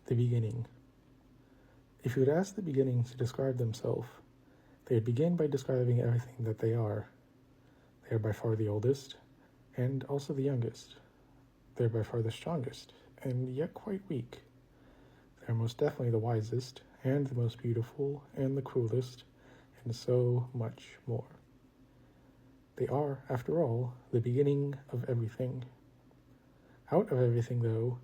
The beginning. If you would ask the beginning to describe themselves, they would begin by describing everything that they are. They are by far the oldest, and also the youngest. They are by far the strongest, and yet quite weak. They are most definitely the wisest, and the most beautiful, and the cruelest, and so much more. They are, after all, the beginning of everything. Out of everything, though,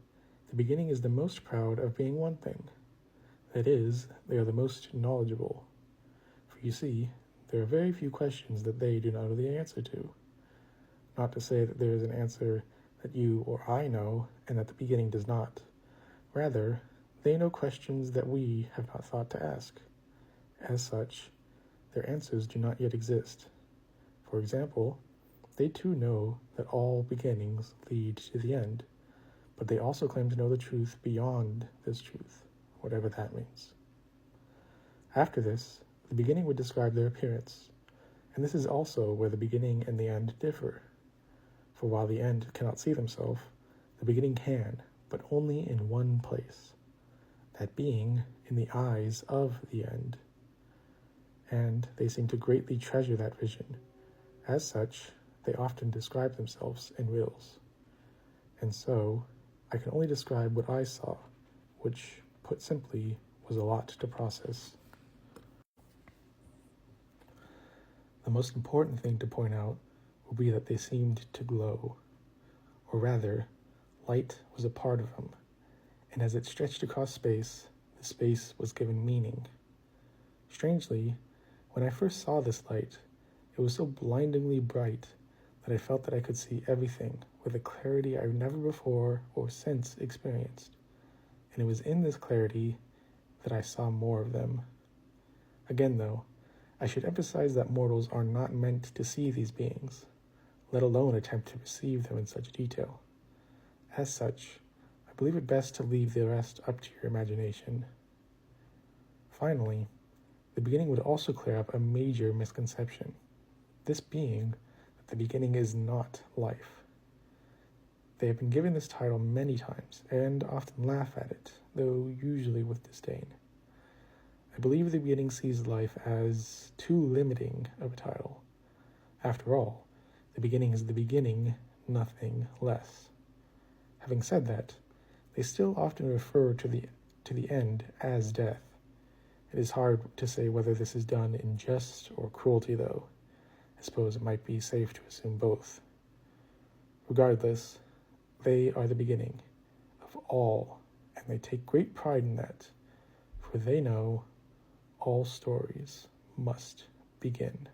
the beginning is the most proud of being one thing. That is, they are the most knowledgeable. For you see, there are very few questions that they do not know the answer to. Not to say that there is an answer that you or I know and that the beginning does not. Rather, they know questions that we have not thought to ask. As such, their answers do not yet exist. For example, they too know that all beginnings lead to the end, but they also claim to know the truth beyond this truth, whatever that means. After this, the beginning would describe their appearance, and this is also where the beginning and the end differ. For while the end cannot see themselves, the beginning can, but only in one place, that being in the eyes of the end. And they seem to greatly treasure that vision. As such, they often describe themselves in riddles. And so, I can only describe what I saw, which, put simply, was a lot to process. The most important thing to point out will be that they seemed to glow. Or rather, light was a part of them, and as it stretched across space, the space was given meaning. Strangely, when I first saw this light, it was so blindingly bright that I felt that I could see everything with a clarity I've never before or since experienced. And it was in this clarity that I saw more of them. Again, though, I should emphasize that mortals are not meant to see these beings, let alone attempt to perceive them in such detail. As such, I believe it best to leave the rest up to your imagination. Finally, the beginning would also clear up a major misconception, this being that the beginning is not life. They have been given this title many times and often laugh at it, though usually with disdain. I believe the beginning sees life as too limiting of a title. After all, the beginning is the beginning, nothing less. Having said that, they still often refer to the end as death. It is hard to say whether this is done in jest or cruelty, though. I suppose it might be safe to assume both. Regardless, they are the beginning of all, and they take great pride in that, for they know all stories must begin.